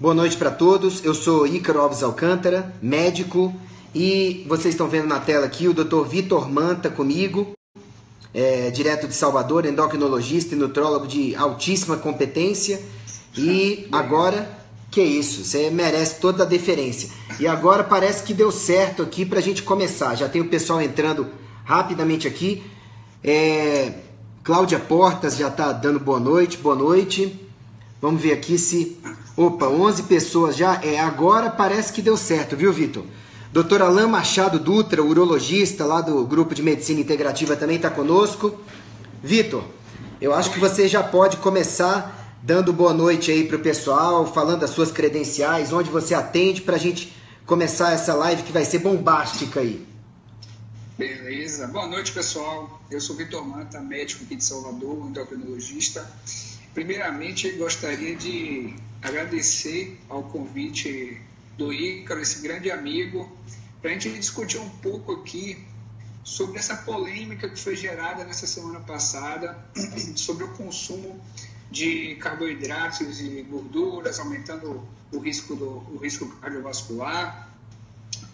Boa noite para todos, eu sou Ícaro Alves Alcântara, médico, e vocês estão vendo na tela aqui o Dr. Vitor Manta comigo, direto de Salvador, endocrinologista e nutrólogo de altíssima competência, e agora, que isso, você merece toda a deferência. E agora parece que deu certo aqui para a gente começar, já tem o pessoal entrando rapidamente aqui, Cláudia Portas já está dando boa noite, vamos ver aqui se... Opa, 11 pessoas já, agora parece que deu certo, viu, Vitor? Dr. Alain Machado Dutra, urologista lá do Grupo de Medicina Integrativa, também está conosco. Vitor, eu acho que você já pode começar dando boa noite aí para o pessoal, falando das suas credenciais, onde você atende, para a gente começar essa live que vai ser bombástica aí. Beleza, boa noite, pessoal. Eu sou Vitor Manta, médico aqui de Salvador, endocrinologista. Primeiramente, gostaria de agradecer ao convite do Ícaro, esse grande amigo, para a gente discutir um pouco aqui sobre essa polêmica que foi gerada nessa semana passada sobre o consumo de carboidratos e gorduras, aumentando o risco cardiovascular.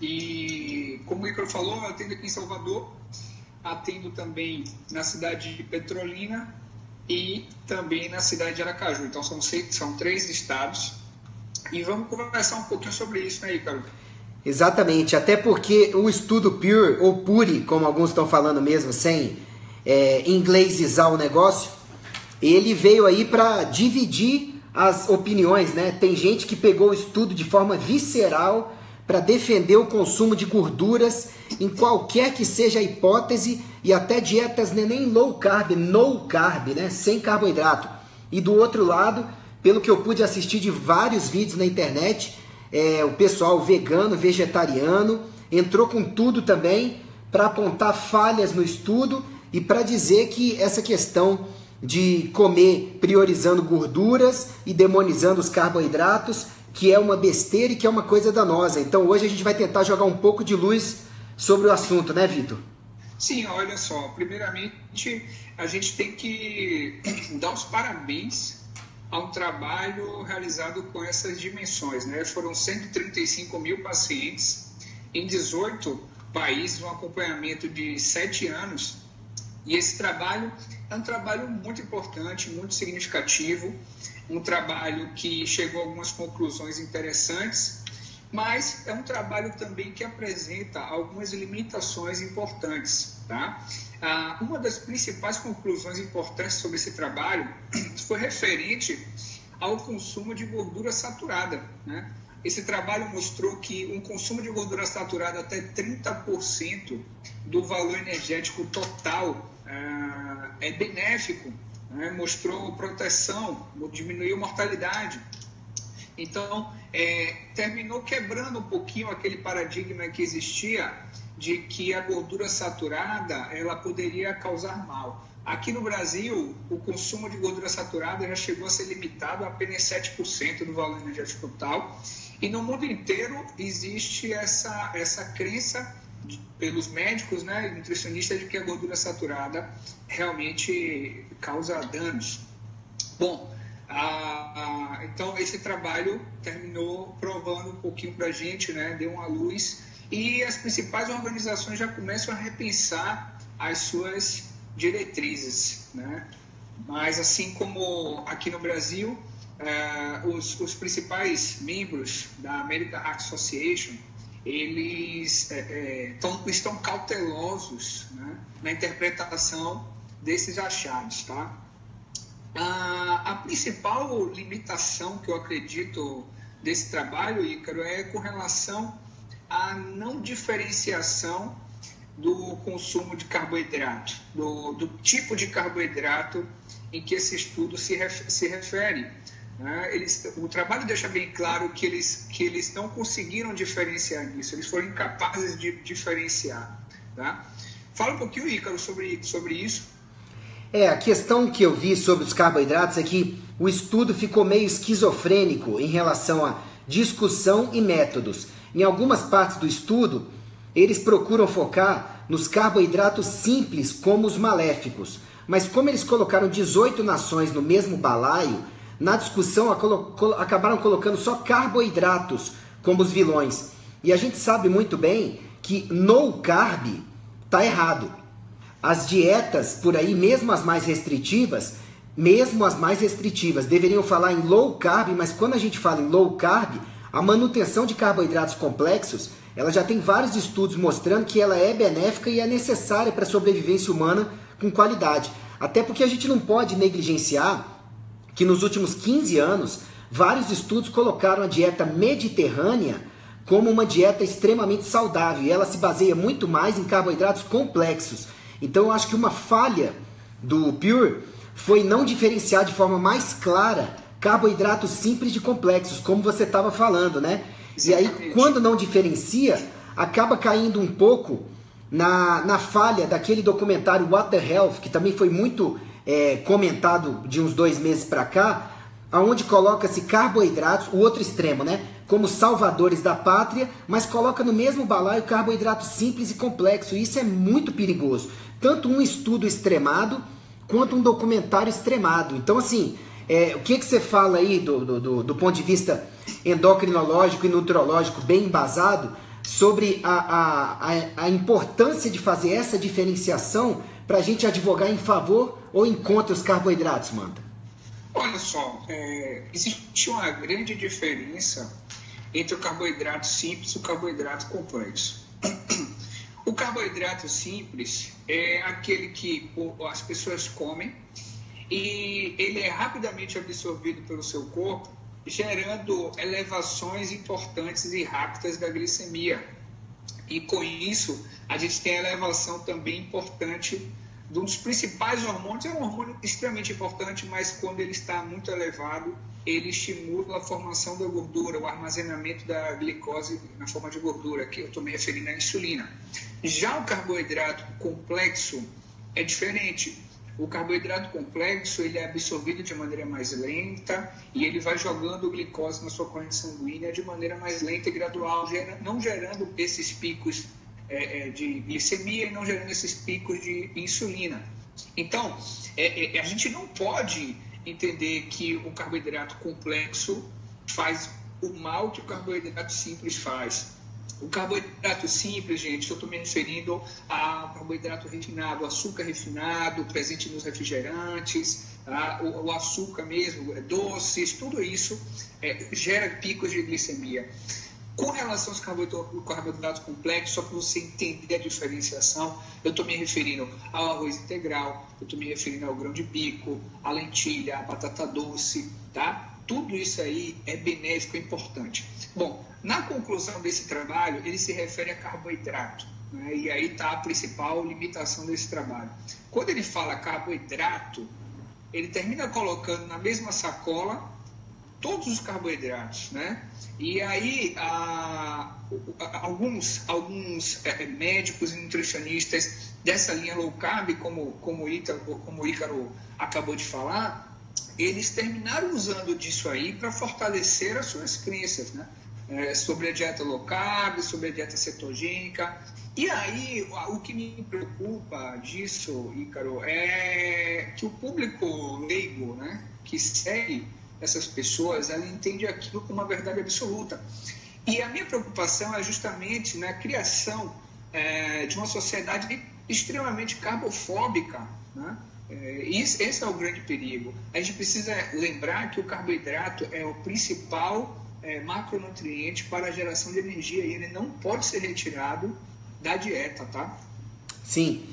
E como o Ícaro falou, eu atendo aqui em Salvador, atendo também na cidade de Petrolina e também na cidade de Aracaju. Então são 3 estados e vamos conversar um pouquinho sobre isso, né, Ícaro? Exatamente, até porque o estudo PURE, ou PURE, como alguns estão falando mesmo, sem inglesizar o negócio, ele veio aí para dividir as opiniões, né? Tem gente que pegou o estudo de forma visceral para defender o consumo de gorduras em qualquer que seja a hipótese, e até dietas nem low carb, no carb, né? Sem carboidrato. E do outro lado, pelo que eu pude assistir de vários vídeos na internet, o pessoal vegano, vegetariano, entrou com tudo também para apontar falhas no estudo e para dizer que essa questão de comer priorizando gorduras e demonizando os carboidratos, que é uma besteira e que é uma coisa danosa. Então hoje a gente vai tentar jogar um pouco de luz sobre o assunto, né, Vitor? Sim, olha só, primeiramente a gente tem que dar os parabéns a um trabalho realizado com essas dimensões, né? Foram 135 mil pacientes em 18 países, um acompanhamento de 7 anos, e esse trabalho é um trabalho muito importante, muito significativo, um trabalho que chegou a algumas conclusões interessantes, mas é um trabalho também que apresenta algumas limitações importantes, tá? Uma das principais conclusões importantes sobre esse trabalho foi referente ao consumo de gordura saturada, né? Esse trabalho mostrou que um consumo de gordura saturada até 30% do valor energético total é benéfico, né? Mostrou proteção, diminuiu mortalidade. Então, terminou quebrando um pouquinho aquele paradigma que existia de que a gordura saturada ela poderia causar mal. Aqui no Brasil, o consumo de gordura saturada já chegou a ser limitado a apenas 7% do valor energético total. E no mundo inteiro existe essa crença pelos médicos, né, e nutricionistas, de que a gordura saturada realmente causa danos. Bom, então esse trabalho terminou provando um pouquinho para a gente, né, deu uma luz, e as principais organizações já começam a repensar as suas diretrizes, né? Mas assim como aqui no Brasil, os principais membros da American Heart Association, eles estão cautelosos, né, na interpretação desses achados, tá? A principal limitação que eu acredito desse trabalho, Ícaro, é com relação à não diferenciação do consumo de carboidrato, do tipo de carboidrato em que esse estudo se refere. O trabalho deixa bem claro que eles não conseguiram diferenciar isso, eles foram incapazes de diferenciar, tá? Fala um pouquinho, Ícaro, sobre isso. A questão que eu vi sobre os carboidratos é que o estudo ficou meio esquizofrênico em relação a discussão e métodos. Em algumas partes do estudo, eles procuram focar nos carboidratos simples como os maléficos. Mas como eles colocaram 18 nações no mesmo balaio, na discussão acabaram colocando só carboidratos como os vilões. E a gente sabe muito bem que no carb tá errado. As dietas por aí, mesmo as mais restritivas, deveriam falar em low carb, mas quando a gente fala em low carb, a manutenção de carboidratos complexos, ela já tem vários estudos mostrando que ela é benéfica e é necessária para a sobrevivência humana com qualidade. Até porque a gente não pode negligenciar que nos últimos 15 anos, vários estudos colocaram a dieta mediterrânea como uma dieta extremamente saudável, e ela se baseia muito mais em carboidratos complexos. Então eu acho que uma falha do Pure foi não diferenciar de forma mais clara carboidratos simples de complexos, como você estava falando, né? Exatamente. E aí, quando não diferencia, acaba caindo um pouco na falha daquele documentário What the Health, que também foi muito comentado de uns 2 meses para cá, onde coloca-se carboidratos, o outro extremo, né? Como salvadores da pátria, mas coloca no mesmo balaio carboidratos simples e complexos. E isso é muito perigoso. Tanto um estudo extremado, quanto um documentário extremado. Então, assim, o que você fala aí do ponto de vista endocrinológico e nutrológico bem embasado sobre a importância de fazer essa diferenciação para a gente advogar em favor ou em contra os carboidratos, Manta? Olha só, existe uma grande diferença entre o carboidrato simples e o carboidrato complexo. O carboidrato simples é aquele que as pessoas comem e ele é rapidamente absorvido pelo seu corpo, gerando elevações importantes e rápidas da glicemia. E com isso, a gente tem a elevação também importante de um dos principais hormônios. É um hormônio extremamente importante, mas quando ele está muito elevado, ele estimula a formação da gordura, o armazenamento da glicose na forma de gordura, que eu estou me referindo à insulina. Já o carboidrato complexo é diferente. O carboidrato complexo ele é absorvido de maneira mais lenta e ele vai jogando glicose na sua corrente sanguínea de maneira mais lenta e gradual, não gerando esses picos de glicemia e não gerando esses picos de insulina. Então, a gente não pode entender que o carboidrato complexo faz o mal que o carboidrato simples faz. O carboidrato simples, gente, eu estou me referindo ao carboidrato refinado, açúcar refinado, presente nos refrigerantes, o açúcar mesmo, doces, tudo isso gera picos de glicemia. Com relação aos carboidratos complexos, só para você entender a diferenciação, eu estou me referindo ao arroz integral, eu estou me referindo ao grão de bico, à lentilha, à batata doce, tá? Tudo isso aí é benéfico, é importante. Bom, na conclusão desse trabalho, ele se refere a carboidrato, né? E aí está a principal limitação desse trabalho. Quando ele fala carboidrato, ele termina colocando na mesma sacola todos os carboidratos, né? E aí, alguns médicos e nutricionistas dessa linha low carb, como o Ícaro acabou de falar, eles terminaram usando disso aí para fortalecer as suas crenças, né? Sobre a dieta low carb, sobre a dieta cetogênica. E aí, o que me preocupa disso, Ícaro, é que o público leigo, né, que segue essas pessoas, ela entende aquilo como uma verdade absoluta. E a minha preocupação é justamente na criação de uma sociedade extremamente carbofóbica, né? Esse é o grande perigo. A gente precisa lembrar que o carboidrato é o principal macronutriente para a geração de energia e ele não pode ser retirado da dieta, tá? Sim,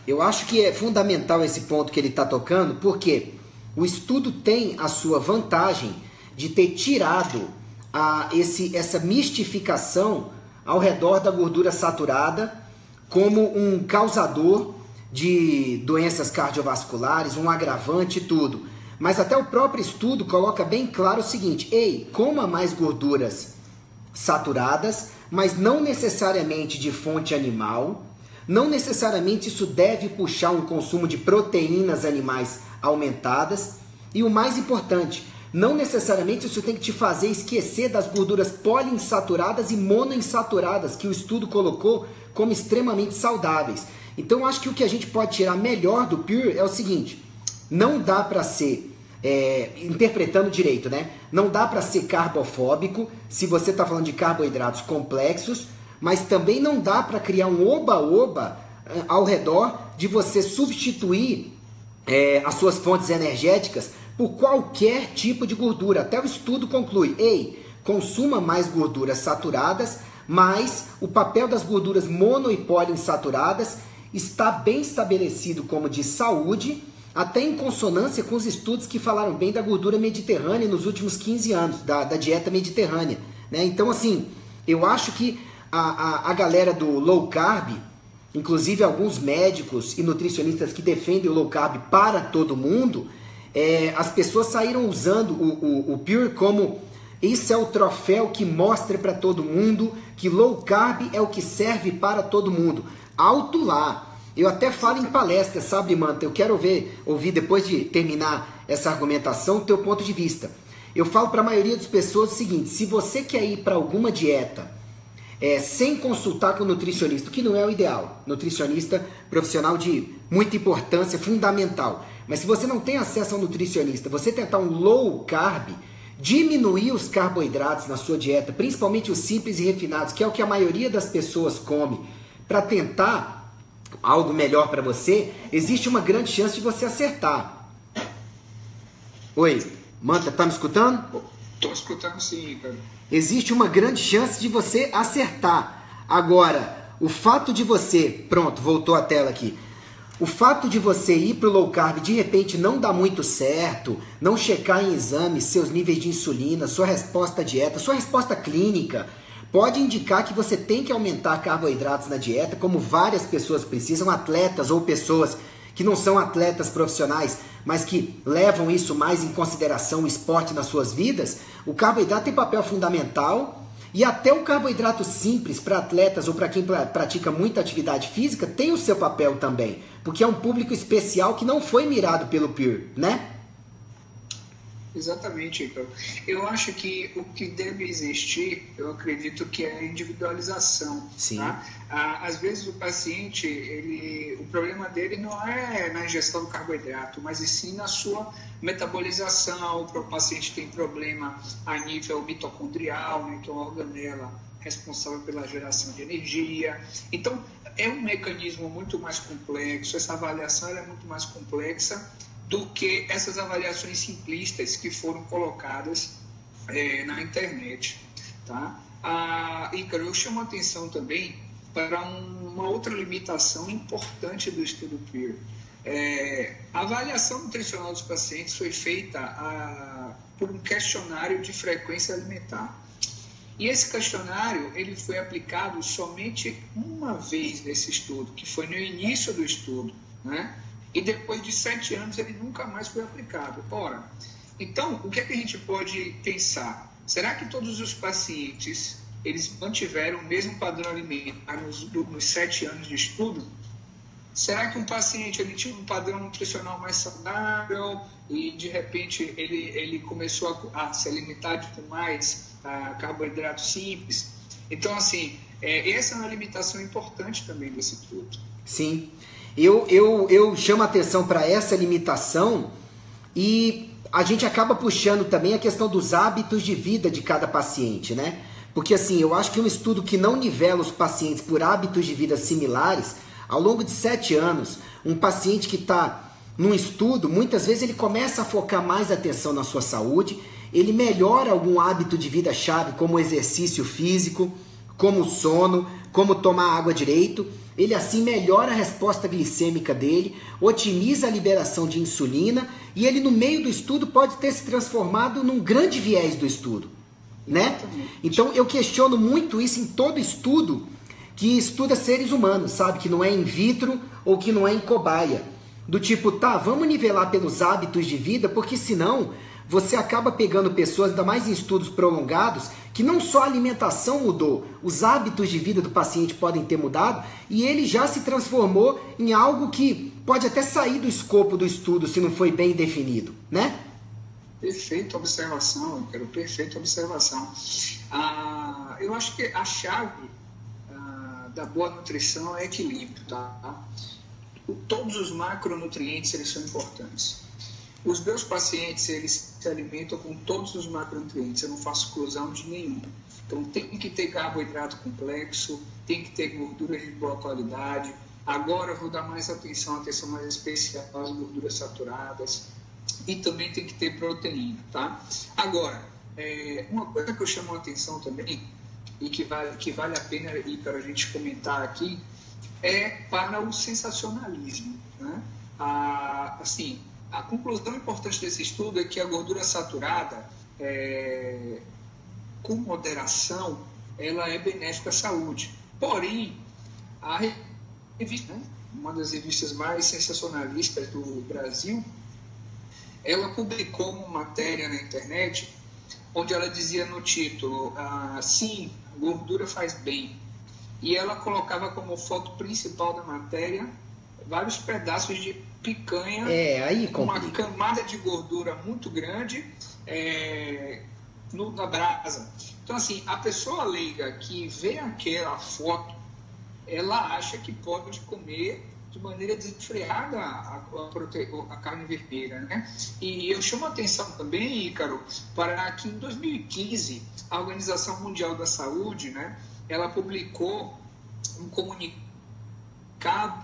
eu acho que é fundamental esse ponto que ele está tocando, porque o estudo tem a sua vantagem de ter tirado essa mistificação ao redor da gordura saturada como um causador de doenças cardiovasculares, um agravante e tudo. Mas até o próprio estudo coloca bem claro o seguinte: coma mais gorduras saturadas, mas não necessariamente de fonte animal, não necessariamente isso deve puxar um consumo de proteínas animais aumentadas, e o mais importante, não necessariamente isso tem que te fazer esquecer das gorduras poliinsaturadas e monoinsaturadas que o estudo colocou como extremamente saudáveis. Então acho que o que a gente pode tirar melhor do Pure é o seguinte: não dá para ser interpretando direito, né? Não dá para ser carbofóbico se você está falando de carboidratos complexos, mas também não dá para criar um oba-oba ao redor de você substituir as suas fontes energéticas por qualquer tipo de gordura. Até o estudo conclui, consuma mais gorduras saturadas, mas o papel das gorduras mono e poliinsaturadas está bem estabelecido como de saúde, até em consonância com os estudos que falaram bem da gordura mediterrânea nos últimos 15 anos, da dieta mediterrânea, né? Então, assim, eu acho que a galera do low carb, inclusive alguns médicos e nutricionistas que defendem o low carb para todo mundo, as pessoas saíram usando o Pure como isso é o troféu que mostra para todo mundo que low carb é o que serve para todo mundo. Alto lá. Eu até falo em palestra, sabe, Manta? Eu quero ouvir depois de terminar essa argumentação, o teu ponto de vista. Eu falo para a maioria das pessoas o seguinte: se você quer ir para alguma dieta sem consultar com o nutricionista, o que não é o ideal, nutricionista profissional de muita importância, fundamental, mas se você não tem acesso ao nutricionista, você tentar um low carb, diminuir os carboidratos na sua dieta, principalmente os simples e refinados, que é o que a maioria das pessoas come, para tentar algo melhor para você, existe uma grande chance de você acertar. Oi, Manta, tá me escutando? Tô escutando sim, cara. Existe uma grande chance de você acertar. Agora, o fato de você... Pronto, voltou a tela aqui. O fato de você ir pro low carb, de repente não dá muito certo, não checar em exames seus níveis de insulina, sua resposta à dieta, sua resposta clínica, pode indicar que você tem que aumentar carboidratos na dieta, como várias pessoas precisam, atletas ou pessoas que não são atletas profissionais, mas que levam isso mais em consideração, o esporte nas suas vidas. O carboidrato tem papel fundamental, e até o carboidrato simples para atletas ou para quem pratica muita atividade física tem o seu papel também, porque é um público especial que não foi mirado pelo Pure, né? Exatamente, Igor. Eu acho que o que deve existir, eu acredito que é a individualização. Sim. Tá? Às vezes o paciente, o problema dele não é na ingestão do carboidrato, mas e sim na sua metabolização. O paciente tem problema a nível mitocondrial, né? Que é uma organela responsável pela geração de energia. Então, é um mecanismo muito mais complexo, essa avaliação é muito mais complexa do que essas avaliações simplistas que foram colocadas na internet. Tá? Ícaro, eu chamo a atenção também para uma outra limitação importante do estudo Pure. A avaliação nutricional dos pacientes foi feita por um questionário de frequência alimentar. E esse questionário ele foi aplicado somente uma vez nesse estudo, que foi no início do estudo, né? E depois de 7 anos ele nunca mais foi aplicado. Ora, então, o que é que a gente pode pensar? Será que todos os pacientes eles mantiveram o mesmo padrão alimentar nos 7 anos de estudo? Será que um paciente ele tinha um padrão nutricional mais saudável e de repente ele começou a se alimentar com mais carboidratos simples? Então, assim, essa é uma limitação importante também desse estudo. Sim. Eu chamo a atenção para essa limitação e a gente acaba puxando também a questão dos hábitos de vida de cada paciente, né? Porque assim, eu acho que um estudo que não nivela os pacientes por hábitos de vida similares, ao longo de 7 anos, um paciente que está num estudo, muitas vezes ele começa a focar mais atenção na sua saúde, ele melhora algum hábito de vida chave, como o exercício físico, como o sono, como tomar água direito. Ele assim melhora a resposta glicêmica dele, otimiza a liberação de insulina e ele no meio do estudo pode ter se transformado num grande viés do estudo, né? Então eu questiono muito isso em todo estudo que estuda seres humanos, sabe? Que não é in vitro ou que não é em cobaia. Do tipo, vamos nivelar pelos hábitos de vida, porque senão você acaba pegando pessoas, ainda mais em estudos prolongados, que não só a alimentação mudou, os hábitos de vida do paciente podem ter mudado e ele já se transformou em algo que pode até sair do escopo do estudo se não foi bem definido, né? Perfeita observação, Ícaro, perfeita observação. Eu acho que a chave da boa nutrição é equilíbrio, tá? Todos os macronutrientes eles são importantes. os meus pacientes, eles se alimentam com todos os macronutrientes, eu não faço exclusão de nenhum. Então, tem que ter carboidrato complexo, tem que ter gordura de boa qualidade. Agora, eu vou dar mais atenção mais especial às gorduras saturadas. E também tem que ter proteína, tá? Agora, uma coisa que eu chamo a atenção também, e que vale a pena para a gente comentar aqui, é para o sensacionalismo, né? A conclusão importante desse estudo é que a gordura saturada, com moderação, ela é benéfica à saúde. Porém, a revista, né, uma das revistas mais sensacionalistas do Brasil, ela publicou uma matéria na internet onde ela dizia no título, sim, gordura faz bem. E ela colocava como foto principal da matéria vários pedaços de picanha com uma camada de gordura muito grande na brasa. Então, assim, a pessoa leiga que vê aquela foto, ela acha que pode comer de maneira desenfreada a carne vermelha, né? E eu chamo a atenção também, Ícaro, para que em 2015 a Organização Mundial da Saúde, né, ela publicou um comunicado,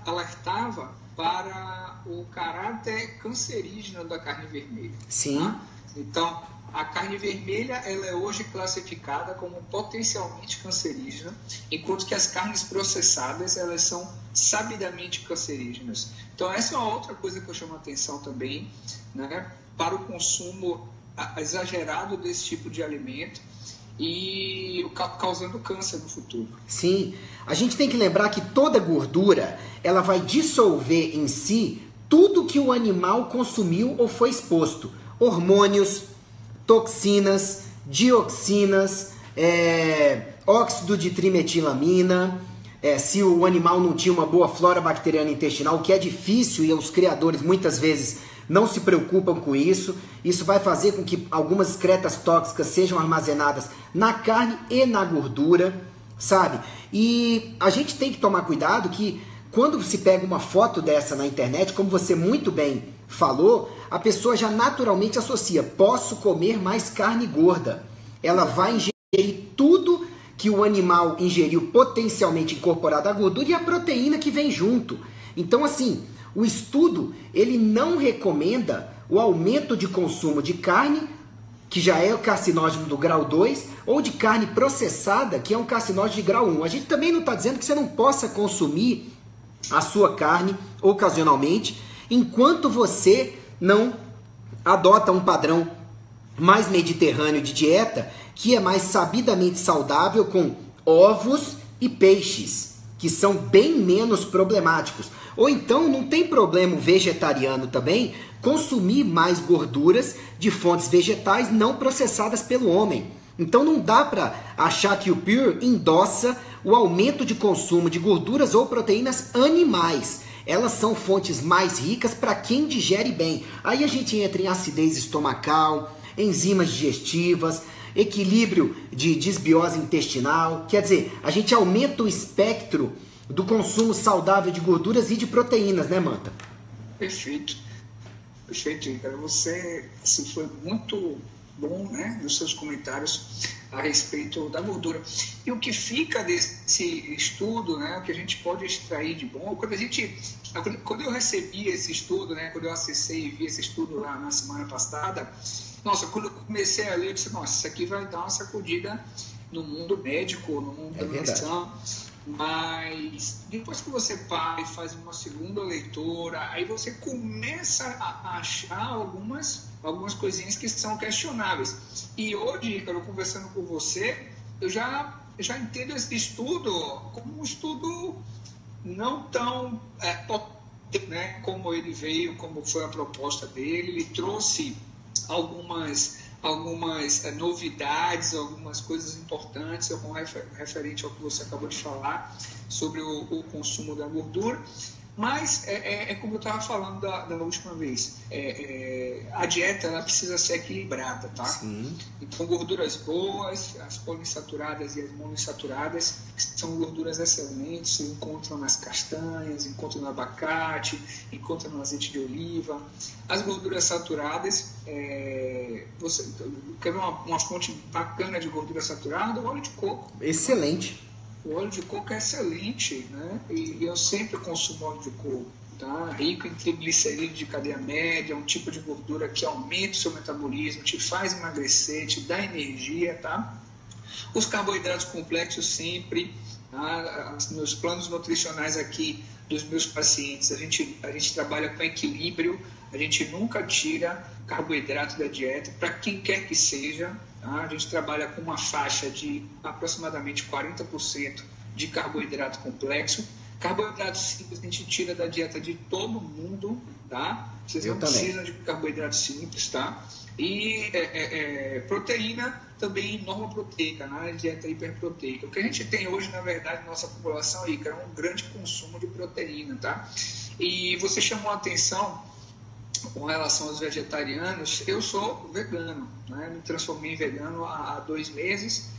alertava para o caráter cancerígeno da carne vermelha. Sim. Tá? Então, a carne vermelha, ela é hoje classificada como potencialmente cancerígena, enquanto que as carnes processadas, elas são sabidamente cancerígenas. Então, essa é uma outra coisa que eu chamo a atenção também, né, para o consumo exagerado desse tipo de alimento e causando câncer no futuro. Sim, a gente tem que lembrar que toda gordura, ela vai dissolver em si tudo que o animal consumiu ou foi exposto. Hormônios, toxinas, dioxinas, óxido de trimetilamina, se o animal não tinha uma boa flora bacteriana intestinal, o que é difícil e os criadores muitas vezes não se preocupam com isso. Isso vai fazer com que algumas excretas tóxicas sejam armazenadas na carne e na gordura, sabe? E a gente tem que tomar cuidado que quando se pega uma foto dessa na internet, como você muito bem falou, a pessoa já naturalmente associa, posso comer mais carne gorda. Ela vai ingerir tudo que o animal ingeriu potencialmente incorporado à gordura e a proteína que vem junto. Então, assim, o estudo, ele não recomenda o aumento de consumo de carne, que já é o carcinógeno do grau 2, ou de carne processada, que é um carcinógeno de grau 1. A gente também não está dizendo que você não possa consumir a sua carne ocasionalmente, enquanto você não adota um padrão mais mediterrâneo de dieta, que é mais sabidamente saudável, com ovos e peixes, que são bem menos problemáticos. Ou então não tem problema o vegetariano também consumir mais gorduras de fontes vegetais não processadas pelo homem. Então não dá para achar que o Pure endossa o aumento de consumo de gorduras ou proteínas animais. Elas são fontes mais ricas para quem digere bem. Aí a gente entra em acidez estomacal, enzimas digestivas, equilíbrio de desbiose intestinal. Quer dizer, a gente aumenta o espectro do consumo saudável de gorduras e de proteínas, né, Manta? Perfeito. Perfeito, Ícaro. Você foi muito bom, né, nos seus comentários a respeito da gordura. E o que fica desse estudo, né, o que a gente pode extrair de bom, quando eu recebi esse estudo, né, quando eu acessei e vi esse estudo lá na semana passada, nossa, quando eu comecei a ler, eu disse, nossa, isso aqui vai dar uma sacudida no mundo médico, no mundo da medicina. Mas depois que você para e faz uma segunda leitura, aí você começa a achar algumas coisinhas que são questionáveis. E hoje, Ícaro, conversando com você, eu já entendo esse estudo como um estudo não tão potente, né, como ele veio, como foi a proposta dele. Ele trouxe algumas novidades, algumas coisas importantes, referente ao que você acabou de falar sobre o consumo da gordura, Mas é como eu estava falando da última vez, a dieta ela precisa ser equilibrada, tá? Sim. Então, gorduras boas, as poliinsaturadas e as monoinsaturadas, que são gorduras excelentes, se encontram nas castanhas, encontram no abacate, encontram no azeite de oliva. As gorduras saturadas, você quer ver uma fonte bacana de gordura saturada? O óleo de coco. Excelente. O óleo de coco é excelente, né? E eu sempre consumo óleo de coco, tá? Rico em triglicerídeos de cadeia média, um tipo de gordura que aumenta o seu metabolismo, te faz emagrecer, te dá energia, tá? Os carboidratos complexos sempre, tá? Os meus planos nutricionais aqui dos meus pacientes, a gente trabalha com equilíbrio, a gente nunca tira carboidrato da dieta, para quem quer que seja, tá? A gente trabalha com uma faixa de aproximadamente 40% de carboidrato complexo. Carboidrato simples a gente tira da dieta de todo mundo, tá? Vocês não precisam de carboidrato simples, tá? E proteína também norma proteica, né? Dieta hiperproteica. O que a gente tem hoje, na verdade, na nossa população, Ícaro, é um grande consumo de proteína, tá? E você chamou a atenção com relação aos vegetarianos. Eu sou vegano, né? Me transformei em vegano há 2 meses.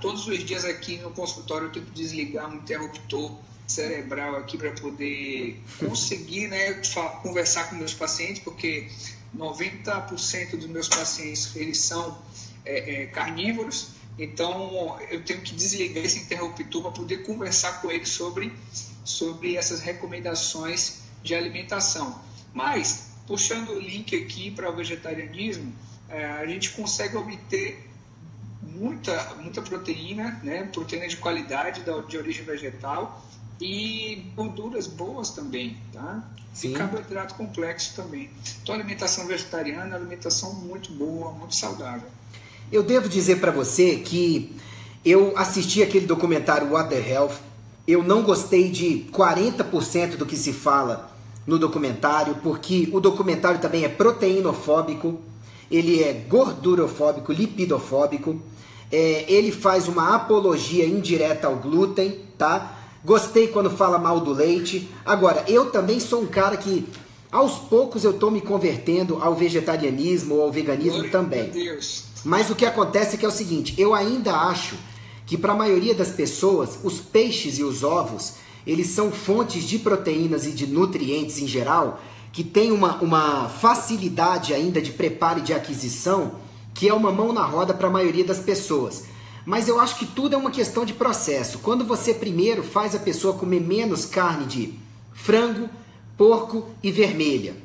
Todos os dias aqui no consultório eu tenho que desligar um interruptor cerebral aqui para poder conseguir, né, conversar com meus pacientes, porque 90% dos meus pacientes eles são carnívoros, então eu tenho que desligar esse interruptor para poder conversar com eles sobre essas recomendações de alimentação. Mas, puxando o link aqui para o vegetarianismo, a gente consegue obter muita proteína, né? Proteína de qualidade de origem vegetal e gorduras boas também, tá? Sim. E carboidrato complexo também. Então, a alimentação vegetariana é uma alimentação muito boa, muito saudável. Eu devo dizer para você que eu assisti aquele documentário What the Health. Eu não gostei de 40% do que se fala no documentário, porque o documentário também é proteinofóbico, ele é gordurofóbico, lipidofóbico, ele faz uma apologia indireta ao glúten, tá? Gostei quando fala mal do leite. Agora, eu também sou um cara que, aos poucos, eu tô me convertendo ao vegetarianismo ou ao veganismo. Glória também. Mas o que acontece é que é o seguinte, eu ainda acho que para a maioria das pessoas, os peixes e os ovos, eles são fontes de proteínas e de nutrientes em geral, que tem uma facilidade ainda de preparo e de aquisição, que é uma mão na roda para a maioria das pessoas. Mas eu acho que tudo é uma questão de processo. Quando você primeiro faz a pessoa comer menos carne de frango, porco e vermelha,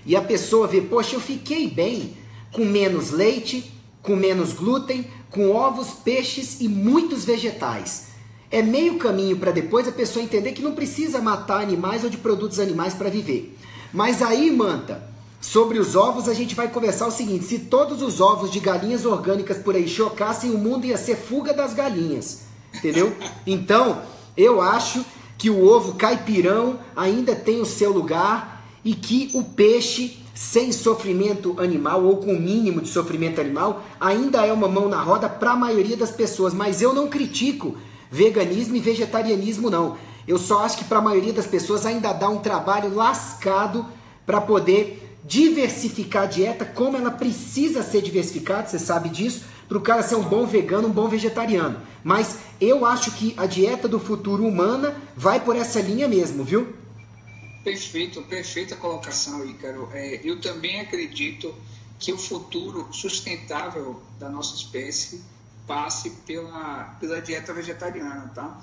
e a pessoa vê, poxa, eu fiquei bem com menos leite, com menos glúten, com ovos, peixes e muitos vegetais. É meio caminho para depois a pessoa entender que não precisa matar animais ou de produtos animais para viver. Mas aí, Manta, sobre os ovos a gente vai conversar o seguinte, se todos os ovos de galinhas orgânicas por aí chocassem, o mundo ia ser fuga das galinhas, entendeu? Então, eu acho que o ovo caipirão ainda tem o seu lugar e que o peixe sem sofrimento animal ou com o mínimo de sofrimento animal ainda é uma mão na roda para a maioria das pessoas. Mas eu não critico veganismo e vegetarianismo, não. Eu só acho que para a maioria das pessoas ainda dá um trabalho lascado para poder diversificar a dieta como ela precisa ser diversificada, você sabe disso, para o cara ser um bom vegano, um bom vegetariano. Mas eu acho que a dieta do futuro humana vai por essa linha mesmo, viu? Perfeita colocação, Ícaro. Eu também acredito que o futuro sustentável da nossa espécie passe pela dieta vegetariana, tá?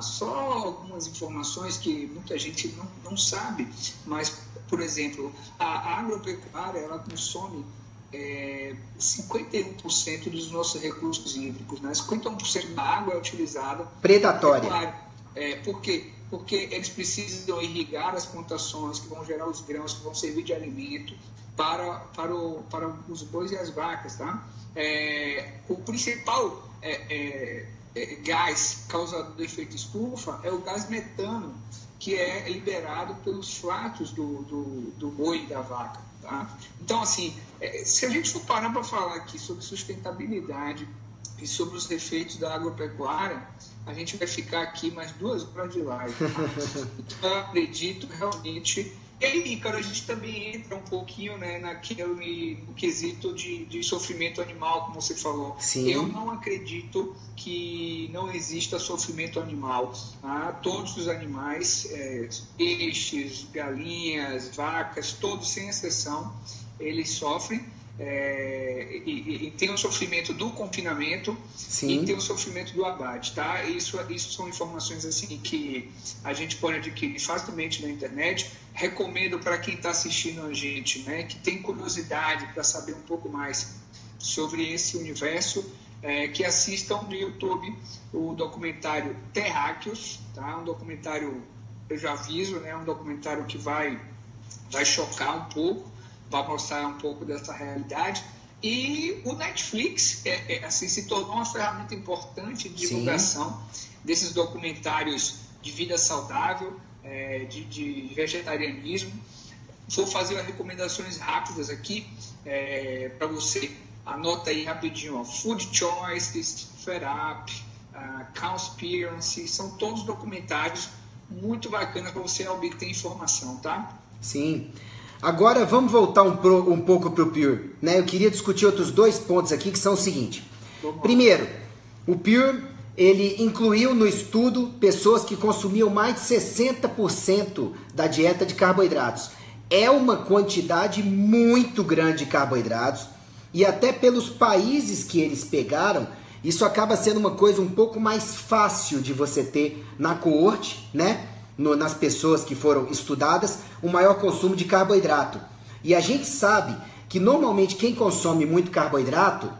Só algumas informações que muita gente não sabe, mas, por exemplo, a agropecuária, ela consome 51% dos nossos recursos hídricos, né? 51% da água é utilizada predatória. Por quê? Porque eles precisam irrigar as plantações que vão gerar os grãos, que vão servir de alimento para os bois e as vacas, tá? O principal gás causador do efeito estufa é o gás metano, que é liberado pelos flatos do boi e da vaca, tá? Então, assim, se a gente for parar para falar aqui sobre sustentabilidade e sobre os efeitos da agropecuária, a gente vai ficar aqui mais 2 horas de live. Então, eu acredito realmente. E aí, cara, a gente também entra um pouquinho, né, no quesito de sofrimento animal, como você falou. Sim. Eu não acredito que não exista sofrimento animal. Tá? Todos os animais, peixes, galinhas, vacas, todos sem exceção, eles sofrem. E tem o sofrimento do confinamento. Sim. E tem o sofrimento do abate, tá? Isso são informações assim que a gente pode adquirir facilmente na internet. Recomendo para quem está assistindo a gente, né, que tem curiosidade para saber um pouco mais sobre esse universo, que assistam no YouTube o documentário Terráqueos, tá? Um documentário, eu já aviso, né, um documentário que vai chocar um pouco, vai mostrar um pouco dessa realidade. E o Netflix assim, se tornou uma ferramenta importante de divulgação. Sim. Desses documentários de vida saudável, de vegetarianismo. Vou fazer as recomendações rápidas aqui para você. Anota aí rapidinho, ó. Food Choices, Fed Up, Cowspiracy, são todos documentários muito bacanas para você obter informação, tá? Sim. Agora vamos voltar um pouco para o Pure, né? Eu queria discutir outros 2 pontos aqui que são o seguinte. Primeiro, o Pure, ele incluiu no estudo pessoas que consumiam mais de 60% da dieta de carboidratos. É uma quantidade muito grande de carboidratos e até pelos países que eles pegaram, isso acaba sendo uma coisa um pouco mais fácil de você ter na coorte, né? Nas pessoas que foram estudadas, o maior consumo de carboidrato. E a gente sabe que normalmente quem consome muito carboidrato,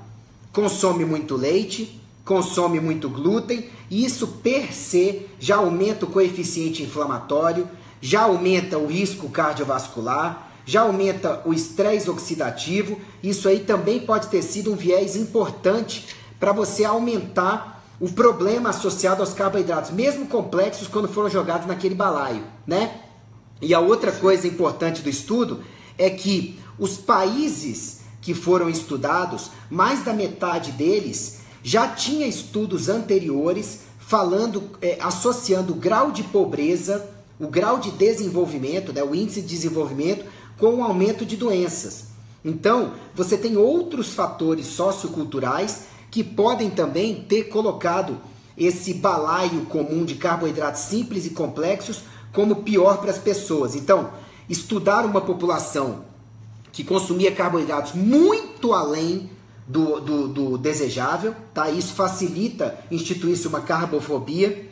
consome muito leite, consome muito glúten, e isso per se já aumenta o coeficiente inflamatório, já aumenta o risco cardiovascular, já aumenta o estresse oxidativo. Isso aí também pode ter sido um viés importante para você aumentar o problema associado aos carboidratos, mesmo complexos, quando foram jogados naquele balaio, né? E a outra coisa importante do estudo é que os países que foram estudados, mais da metade deles já tinha estudos anteriores falando, associando o grau de pobreza, o grau de desenvolvimento, né, o índice de desenvolvimento, com o aumento de doenças. Então, você tem outros fatores socioculturais que podem também ter colocado esse balaio comum de carboidratos simples e complexos como pior para as pessoas. Então, estudar uma população que consumia carboidratos muito além do desejável, tá? Isso facilita instituir-se uma carbofobia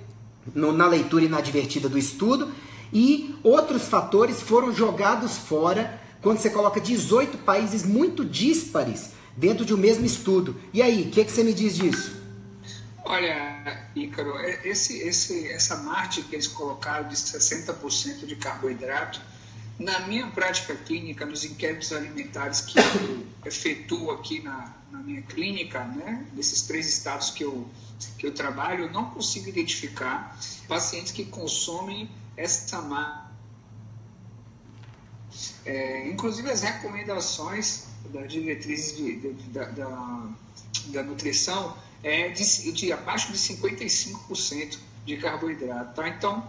na leitura inadvertida do estudo, e outros fatores foram jogados fora quando você coloca 18 países muito díspares dentro de um mesmo estudo. E aí, o que você me diz disso? Olha, Ícaro, essa margem que eles colocaram de 60% de carboidrato, na minha prática clínica, nos inquéritos alimentares que eu efetuo aqui na minha clínica, né, desses 3 estados que eu trabalho, eu não consigo identificar pacientes que consomem essa margem. Inclusive as recomendações das diretrizes da nutrição de abaixo de 55% de carboidrato, tá? Então,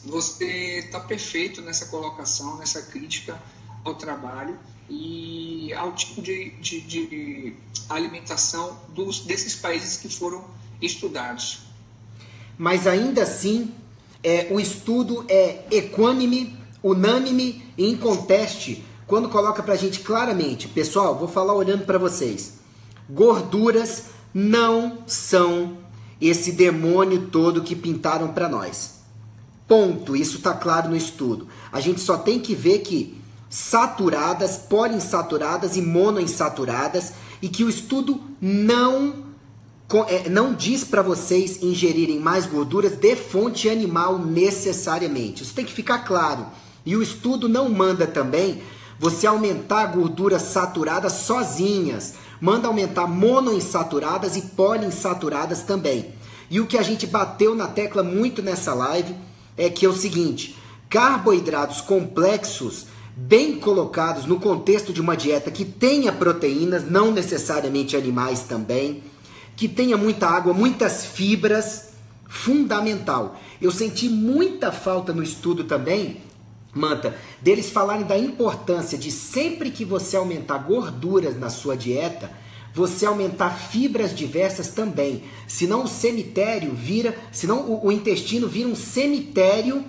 você está perfeito nessa colocação, nessa crítica ao trabalho e ao tipo de alimentação desses países que foram estudados. Mas ainda assim, o estudo é equânime, unânime e inconteste quando coloca pra gente claramente, pessoal, vou falar olhando para vocês, gorduras não são esse demônio todo que pintaram para nós. Ponto. Isso está claro no estudo. A gente só tem que ver que saturadas, poliinsaturadas e monoinsaturadas, e que o estudo não diz para vocês ingerirem mais gorduras de fonte animal necessariamente. Isso tem que ficar claro. E o estudo não manda também você aumentar gorduras saturadas sozinhas. Manda aumentar monoinsaturadas e poliinsaturadas também. E o que a gente bateu na tecla muito nessa live é que é o seguinte: carboidratos complexos, bem colocados no contexto de uma dieta que tenha proteínas, não necessariamente animais também, que tenha muita água, muitas fibras, fundamental. Eu senti muita falta no estudo também, Manta, deles falarem da importância de sempre que você aumentar gorduras na sua dieta, você aumentar fibras diversas também. Senão o cemitério vira, senão o intestino vira um cemitério,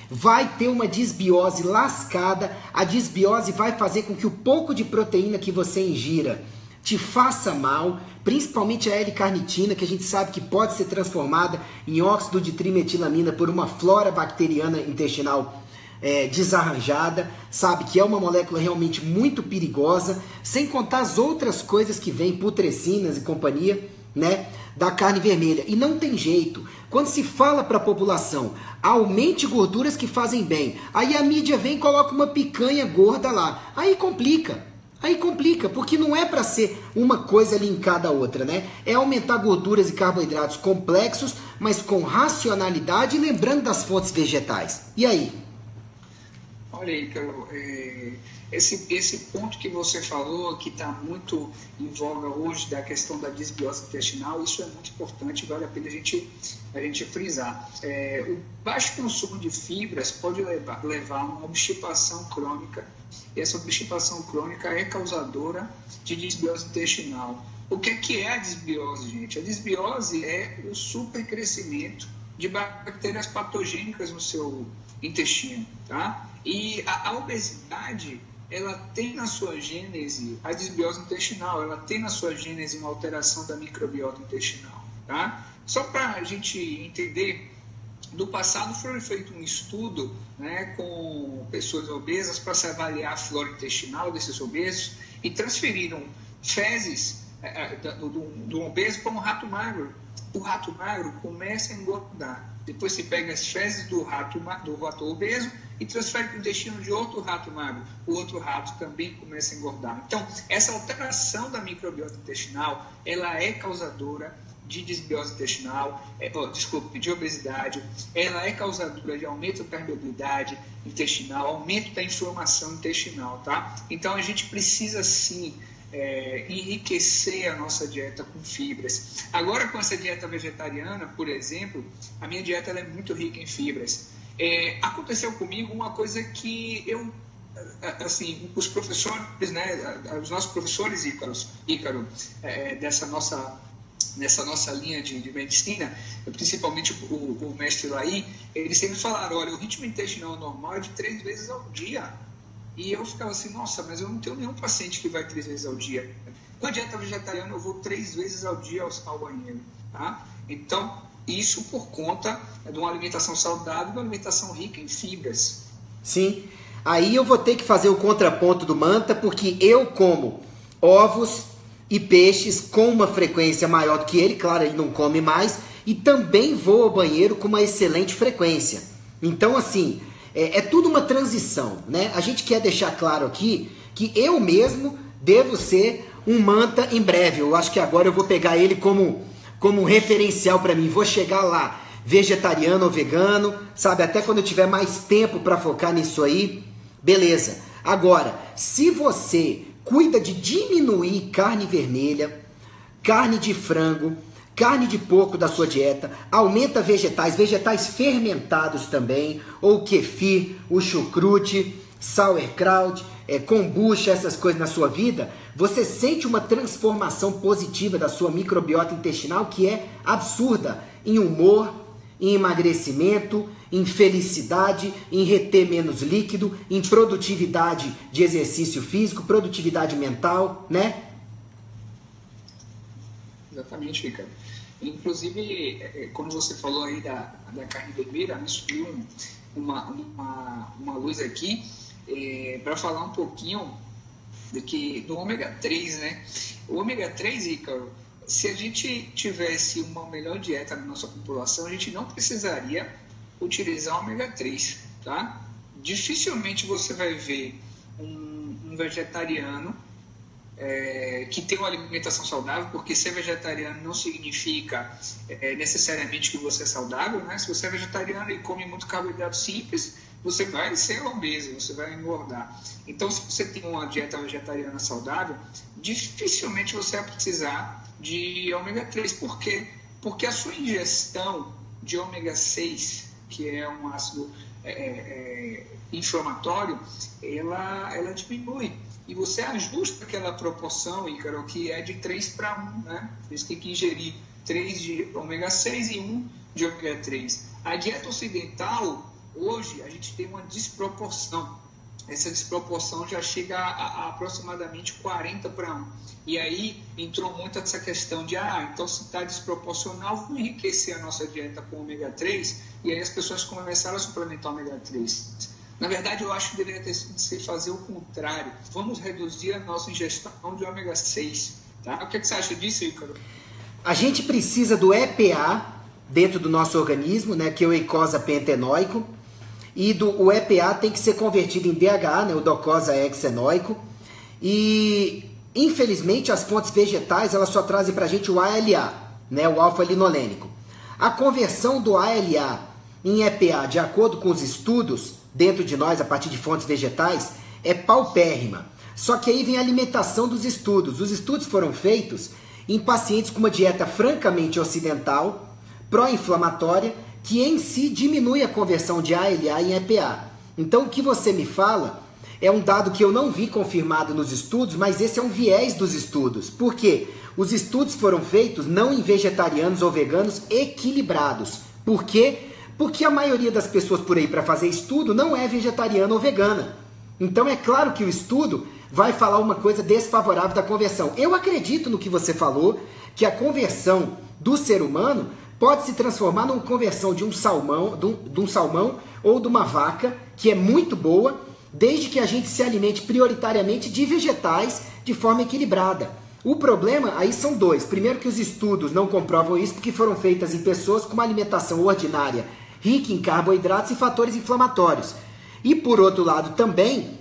vai ter uma desbiose lascada. A desbiose vai fazer com que o pouco de proteína que você ingira te faça mal, principalmente a L-carnitina, que a gente sabe que pode ser transformada em óxido de trimetilamina por uma flora bacteriana intestinal desarranjada, sabe? Que é uma molécula realmente muito perigosa, sem contar as outras coisas que vêm, putrecinas e companhia, né? Da carne vermelha. E não tem jeito. Quando se fala para a população, aumente gorduras que fazem bem, aí a mídia vem e coloca uma picanha gorda lá. Aí complica. Aí complica, porque não é para ser uma coisa linkada à outra, né? É aumentar gorduras e carboidratos complexos, mas com racionalidade e lembrando das fontes vegetais. E aí? Olha aí, Carol, esse ponto que você falou, que está muito em voga hoje, da questão da desbiose intestinal, isso é muito importante, vale a pena a gente frisar. O baixo consumo de fibras pode levar a uma obstipação crônica, e essa obstipação crônica é causadora de desbiose intestinal. O que é a desbiose, gente? A desbiose é o supercrescimento de bactérias patogênicas no seu intestino, tá? E a obesidade, ela tem na sua gênese a desbiose intestinal, ela tem na sua gênese uma alteração da microbiota intestinal, tá? Só para a gente entender, no passado foi feito um estudo, né, com pessoas obesas para se avaliar a flora intestinal desses obesos e transferiram fezes do obeso para um rato magro. O rato magro começa a engordar. Depois se pega as fezes do rato obeso e transfere para o intestino de outro rato magro. O outro rato também começa a engordar. Então, essa alteração da microbiota intestinal, ela é causadora de desbiose intestinal, de obesidade, ela é causadora de aumento da permeabilidade intestinal, aumento da inflamação intestinal, tá? Então, a gente precisa sim enriquecer a nossa dieta com fibras. Agora, com essa dieta vegetariana, por exemplo, a minha dieta ela é muito rica em fibras. Aconteceu comigo uma coisa que assim, os professores, né, os nossos professores, Ícaro, nessa nossa linha de medicina, principalmente o mestre Laí, eles sempre falaram, olha, o ritmo intestinal normal é de 3 vezes ao dia. E eu ficava assim, nossa, mas eu não tenho nenhum paciente que vai 3 vezes ao dia. Com a dieta vegetariana eu vou 3 vezes ao dia ao banheiro, tá? Então, isso por conta de uma alimentação saudável, uma alimentação rica em fibras. Sim, aí eu vou ter que fazer o contraponto do Manta, porque eu como ovos e peixes com uma frequência maior do que ele, claro, ele não come mais, e também vou ao banheiro com uma excelente frequência. Então, assim, é tudo uma transição, né? A gente quer deixar claro aqui que eu mesmo devo ser um Manta em breve. Eu acho que agora eu vou pegar ele como um referencial para mim. Vou chegar lá, vegetariano ou vegano, sabe? Até quando eu tiver mais tempo para focar nisso aí, beleza. Agora, se você cuida de diminuir carne vermelha, carne de frango, carne de porco da sua dieta, aumenta vegetais fermentados também, ou kefir, o chucrute, sauerkraut, kombucha, essas coisas na sua vida, você sente uma transformação positiva da sua microbiota intestinal que é absurda em humor, em emagrecimento, em felicidade, em reter menos líquido, em produtividade de exercício físico, produtividade mental, né? Exatamente, Ricardo. Inclusive, quando você falou aí da carne vermelha, me subiu uma luz aqui para falar um pouquinho do ômega 3, né? O ômega 3, Ricardo, se a gente tivesse uma melhor dieta na nossa população, a gente não precisaria utilizar ômega 3, tá? Dificilmente você vai ver um vegetariano que tem uma alimentação saudável, porque ser vegetariano não significa necessariamente que você é saudável, né? Se você é vegetariano e come muito carboidrato simples, você vai ser obeso, você vai engordar. Então, se você tem uma dieta vegetariana saudável, dificilmente você vai precisar de ômega 3. Por quê? Porque a sua ingestão de ômega 6, que é um ácido inflamatório, ela diminui. E você ajusta aquela proporção, Ícaro, que é de 3:1, né? Você tem que ingerir 3 de ômega 6 e 1 de ômega 3. A dieta ocidental, hoje, a gente tem uma desproporção. Essa desproporção já chega a aproximadamente 40:1. E aí entrou muito essa questão de, então se está desproporcional, vamos enriquecer a nossa dieta com ômega 3, e aí as pessoas começaram a suplementar ômega 3. Na verdade, eu acho que deveria ser fazer o contrário. Vamos reduzir a nossa ingestão de ômega 6. Tá? O que você acha disso, Ícaro? A gente precisa do EPA dentro do nosso organismo, né, que é o eicosapentenoico, e o EPA tem que ser convertido em DHA, né, o docosahexaenoico, e infelizmente as fontes vegetais elas só trazem para a gente o ALA, né, o alfa-linolênico. A conversão do ALA em EPA, de acordo com os estudos dentro de nós, a partir de fontes vegetais, é paupérrima. Só que aí vem a alimentação dos estudos. Os estudos foram feitos em pacientes com uma dieta francamente ocidental, pró-inflamatória, que em si diminui a conversão de ALA em EPA. Então o que você me fala é um dado que eu não vi confirmado nos estudos, mas esse é um viés dos estudos. Por quê? Os estudos foram feitos não em vegetarianos ou veganos equilibrados. Por quê? Porque a maioria das pessoas por aí para fazer estudo não é vegetariana ou vegana. Então é claro que o estudo vai falar uma coisa desfavorável da conversão. Eu acredito no que você falou, que a conversão do ser humano pode se transformar numa conversão de um salmão, de um salmão ou de uma vaca, que é muito boa, desde que a gente se alimente prioritariamente de vegetais de forma equilibrada. O problema aí são dois. Primeiro, que os estudos não comprovam isso porque foram feitas em pessoas com uma alimentação ordinária rica em carboidratos e fatores inflamatórios. E por outro lado também,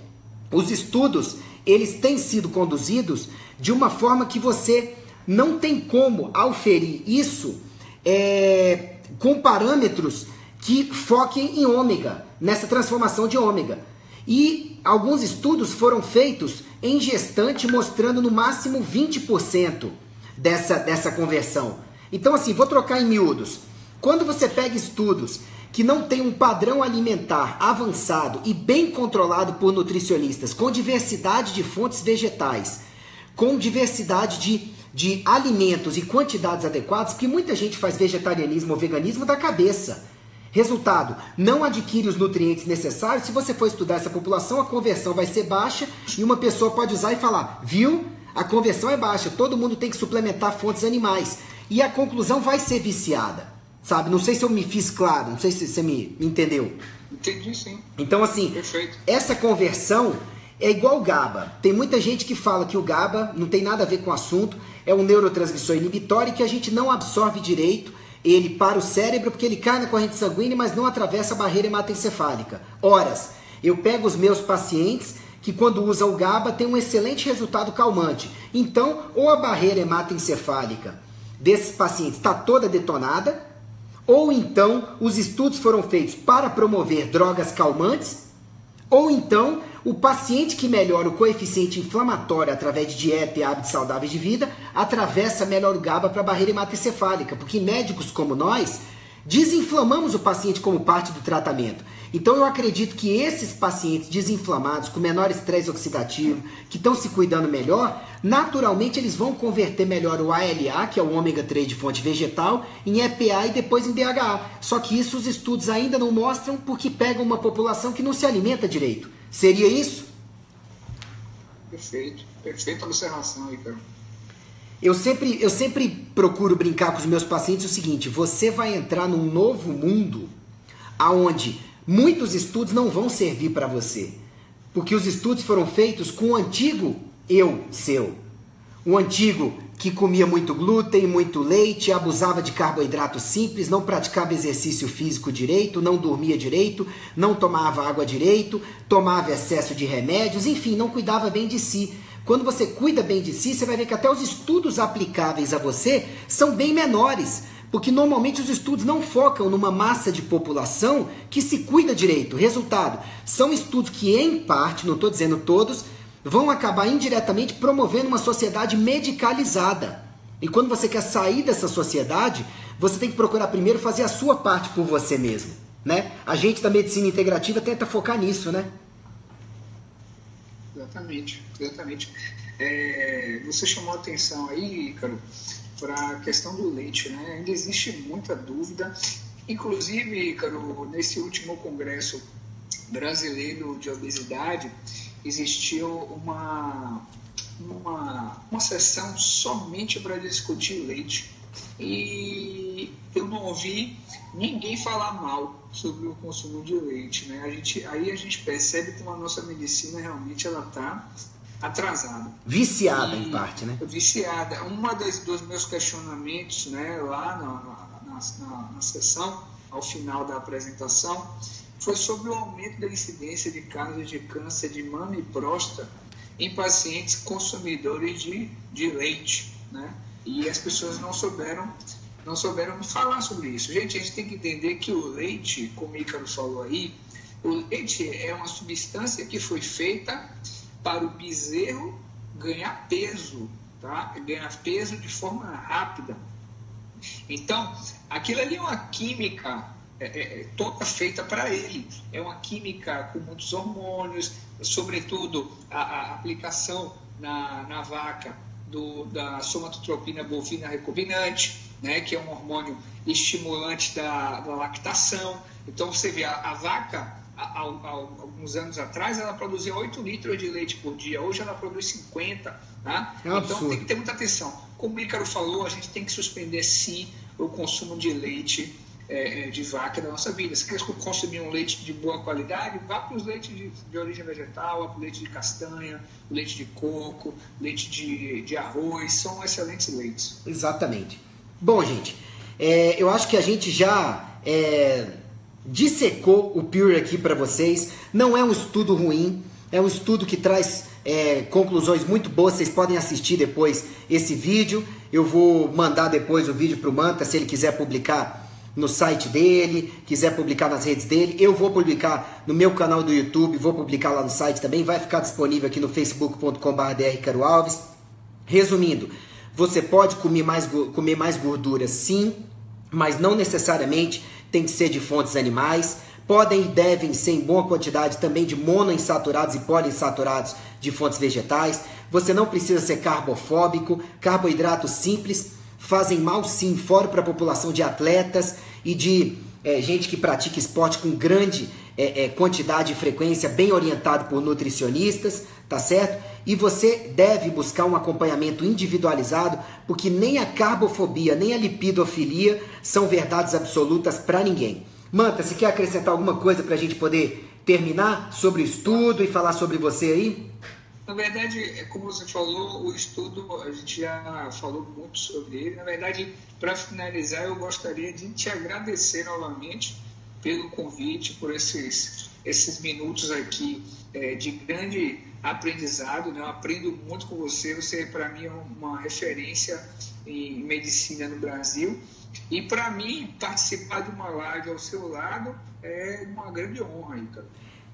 os estudos eles têm sido conduzidos de uma forma que você não tem como auferir isso com parâmetros que foquem em ômega, nessa transformação de ômega. E alguns estudos foram feitos em gestante mostrando no máximo 20% dessa conversão. Então assim, vou trocar em miúdos. Quando você pega estudos que não tem um padrão alimentar avançado e bem controlado por nutricionistas, com diversidade de fontes vegetais, com diversidade de alimentos e quantidades adequadas, porque muita gente faz vegetarianismo ou veganismo da cabeça. Resultado, não adquire os nutrientes necessários. Se você for estudar essa população, a conversão vai ser baixa e uma pessoa pode usar e falar, viu? A conversão é baixa, todo mundo tem que suplementar fontes animais. E a conclusão vai ser viciada. Sabe, não sei se eu me fiz claro, não sei se você me entendeu. Entendi, sim. Então, assim, perfeito. Essa conversão é igual o GABA. Tem muita gente que fala que o GABA não tem nada a ver com o assunto, é um neurotransmissor inibitório e que a gente não absorve direito ele para o cérebro porque ele cai na corrente sanguínea, mas não atravessa a barreira hematoencefálica. Horas, eu pego os meus pacientes que quando usam o GABA tem um excelente resultado calmante. Então, ou a barreira hematoencefálica desses pacientes está toda detonada, ou então os estudos foram feitos para promover drogas calmantes, ou então o paciente que melhora o coeficiente inflamatório através de dieta e hábitos saudáveis de vida atravessa melhor o GABA para a barreira hematoencefálica, porque médicos como nós desinflamamos o paciente como parte do tratamento. Então eu acredito que esses pacientes desinflamados, com menor estresse oxidativo, que estão se cuidando melhor, naturalmente eles vão converter melhor o ALA, que é o ômega 3 de fonte vegetal, em EPA e depois em DHA. Só que isso os estudos ainda não mostram porque pegam uma população que não se alimenta direito. Seria isso? Perfeito. Perfeita observação, Ícaro. Eu sempre procuro brincar com os meus pacientes o seguinte, você vai entrar num novo mundo onde muitos estudos não vão servir para você, porque os estudos foram feitos com o antigo eu seu, o antigo que comia muito glúten, muito leite, abusava de carboidratos simples, não praticava exercício físico direito, não dormia direito, não tomava água direito, tomava excesso de remédios, enfim, não cuidava bem de si. Quando você cuida bem de si, você vai ver que até os estudos aplicáveis a você são bem menores, porque normalmente os estudos não focam numa massa de população que se cuida direito. Resultado, são estudos que em parte, não estou dizendo todos, vão acabar indiretamente promovendo uma sociedade medicalizada. E quando você quer sair dessa sociedade, você tem que procurar primeiro fazer a sua parte por você mesmo, né? A gente da medicina integrativa tenta focar nisso, né? Exatamente, exatamente. Você chamou a atenção aí, Ícaro, para a questão do leite, né? Ainda existe muita dúvida. Inclusive, Ícaro, nesse último congresso brasileiro de obesidade, existiu uma sessão somente para discutir leite. E eu não ouvi ninguém falar mal sobre o consumo de leite, né? Aí a gente percebe como a nossa medicina realmente ela está atrasada. Viciada, em parte, né? Viciada. Dos meus questionamentos, né, lá na sessão, ao final da apresentação, foi sobre o aumento da incidência de casos de câncer de mama e próstata em pacientes consumidores de leite, né? E as pessoas não souberam falar sobre isso. Gente, a gente tem que entender que o leite, como o Ícaro falou aí, o leite é uma substância que foi feita para o bezerro ganhar peso, tá? Ganhar peso de forma rápida. Então, aquilo ali é uma química toda feita para ele. É uma química com muitos hormônios, sobretudo a aplicação na vaca da somatotropina bovina recombinante, né, que é um hormônio estimulante da lactação. Então, você vê, a vaca, há alguns anos atrás, ela produzia 8 litros de leite por dia. Hoje ela produz 50. Tá? Então, tem que ter muita atenção. Como o Ícaro falou, a gente tem que suspender, sim, o consumo de leite de vaca da nossa vida. Se quer consumir um leite de boa qualidade, vá para os leites de origem vegetal, vá para o leite de castanha, leite de coco, leite de arroz, são excelentes leites. Exatamente. Bom, gente, eu acho que a gente já dissecou o Pure aqui para vocês. Não é um estudo ruim, é um estudo que traz conclusões muito boas. Vocês podem assistir depois esse vídeo. Eu vou mandar depois o vídeo para o Manta, se ele quiser publicar no site dele, quiser publicar nas redes dele. Eu vou publicar no meu canal do YouTube, vou publicar lá no site também, vai ficar disponível aqui no facebook.com/drricaroalves. Resumindo, você pode comer mais gordura, sim, mas não necessariamente tem que ser de fontes animais. Podem e devem ser em boa quantidade também de monoinsaturados e poliinsaturados de fontes vegetais. Você não precisa ser carbofóbico. Carboidratos simples fazem mal, sim, fora para a população de atletas e de gente que pratica esporte com grande quantidade e frequência, bem orientado por nutricionistas, tá certo? E você deve buscar um acompanhamento individualizado, porque nem a carbofobia, nem a lipidofilia são verdades absolutas para ninguém. Manta, você quer acrescentar alguma coisa para a gente poder terminar sobre o estudo e falar sobre você aí? Na verdade, como você falou, o estudo, a gente já falou muito sobre ele. Na verdade, para finalizar, eu gostaria de te agradecer novamente pelo convite, por esses minutos aqui de grande aprendizado, né? Eu aprendo muito com você. Você, para mim, é uma referência em medicina no Brasil. E, para mim, participar de uma live ao seu lado é uma grande honra, Ícaro.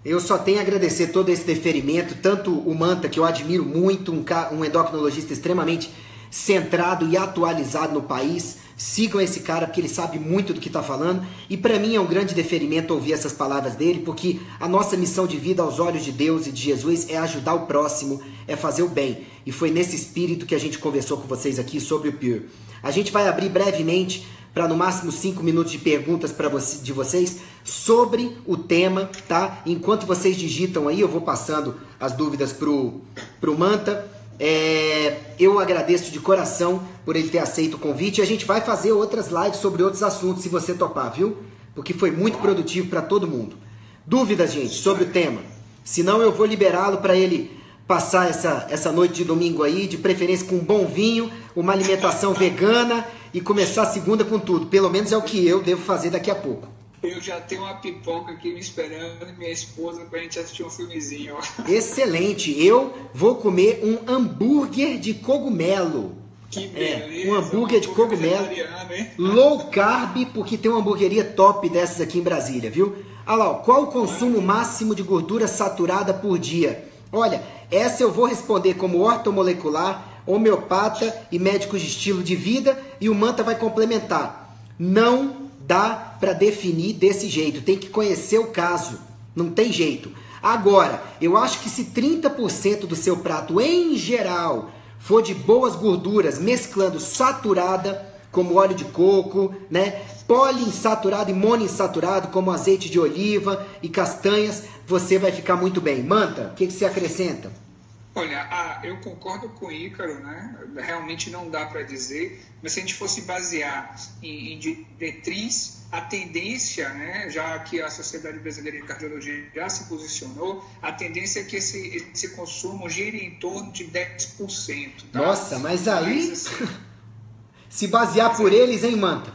Eu só tenho a agradecer todo esse deferimento, tanto o Manta, que eu admiro muito, um endocrinologista extremamente centrado e atualizado no país. Sigam esse cara, porque ele sabe muito do que está falando. E para mim é um grande deferimento ouvir essas palavras dele, porque a nossa missão de vida aos olhos de Deus e de Jesus é ajudar o próximo, é fazer o bem. E foi nesse espírito que a gente conversou com vocês aqui sobre o Pure. A gente vai abrir brevemente para no máximo 5 minutos de perguntas de vocês sobre o tema, tá? Enquanto vocês digitam aí, eu vou passando as dúvidas pro Manta. Eu agradeço de coração por ele ter aceito o convite. E a gente vai fazer outras lives sobre outros assuntos, se você topar, viu? Porque foi muito produtivo para todo mundo. Dúvidas, gente, sobre o tema? Senão eu vou liberá-lo para ele passar essa noite de domingo aí, de preferência com um bom vinho, uma alimentação vegana e começar a segunda com tudo. Pelo menos é o que eu devo fazer daqui a pouco. Eu já tenho uma pipoca aqui me esperando e minha esposa pra gente assistir um filmezinho. Excelente! Eu vou comer um hambúrguer de cogumelo. Que beleza! Um hambúrguer de cogumelo. Low carb, porque tem uma hamburgueria top dessas aqui em Brasília, viu? Olha lá, qual o consumo máximo de gordura saturada por dia? Olha, essa eu vou responder como ortomolecular, homeopata e médico de estilo de vida, e o Manta vai complementar. Não dá para definir desse jeito, tem que conhecer o caso, não tem jeito. Agora, eu acho que se 30% do seu prato em geral for de boas gorduras, mesclando saturada, como óleo de coco, né? Poliinsaturado e monoinsaturado, como azeite de oliva e castanhas, você vai ficar muito bem. Manta, o que você acrescenta? Olha, eu concordo com o Ícaro, né? Realmente não dá para dizer, mas se a gente fosse basear em diretriz, a tendência, né, já que a Sociedade Brasileira de Cardiologia já se posicionou, a tendência é que esse consumo gire em torno de 10%. Tá? Nossa, mas aí, assim, se basear por eles, hein, Manta?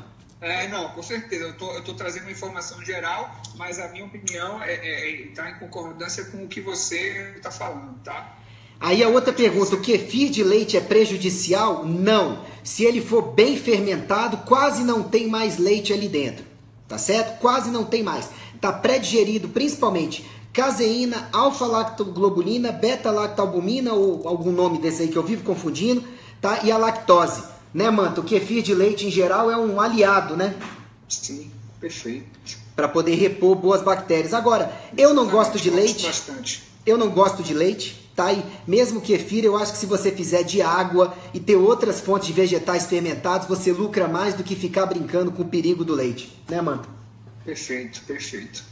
Não, com certeza. Eu tô trazendo uma informação geral, mas a minha opinião está em concordância com o que você está falando, tá? Aí a outra pergunta, o kefir de leite é prejudicial? Não. Se ele for bem fermentado, quase não tem mais leite ali dentro, tá certo? Quase não tem mais. Tá pré-digerido, principalmente caseína, alfa-lactoglobulina, beta-lactalbumina, ou algum nome desse aí que eu vivo confundindo, tá? E a lactose, né, Manta? O kefir de leite, em geral, é um aliado, né? Sim, perfeito. Para poder repor boas bactérias. Agora, eu não gosto de leite. Eu não gosto de leite. Tá? E mesmo kefir, eu acho que se você fizer de água e ter outras fontes de vegetais fermentados, você lucra mais do que ficar brincando com o perigo do leite, né, Manta? Perfeito, perfeito.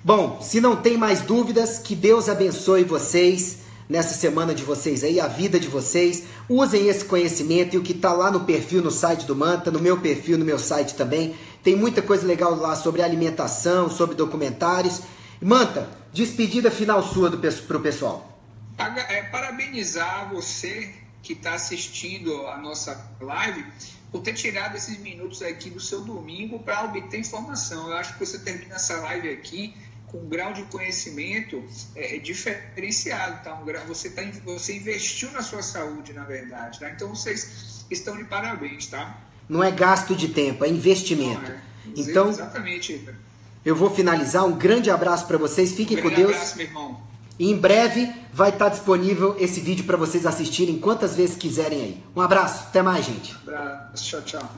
Bom, se não tem mais dúvidas, que Deus abençoe vocês nessa semana de vocês aí, a vida de vocês. Usem esse conhecimento e o que tá lá no perfil, no site do Manta, no meu perfil, no meu site também. Tem muita coisa legal lá sobre alimentação, sobre documentários. Manta, despedida final sua pro pessoal. Parabenizar você que está assistindo a nossa live por ter tirado esses minutos aqui do seu domingo para obter informação. Eu acho que você termina essa live aqui com um grau de conhecimento diferenciado, tá? Você investiu na sua saúde, na verdade, tá? Então vocês estão de parabéns, tá? Não é gasto de tempo, é investimento. Então, exatamente. Eu vou finalizar. Um grande abraço para vocês. Fiquem com Deus. Um abraço, meu irmão. E em breve vai estar disponível esse vídeo para vocês assistirem quantas vezes quiserem aí. Um abraço, até mais, gente. Um abraço, tchau, tchau.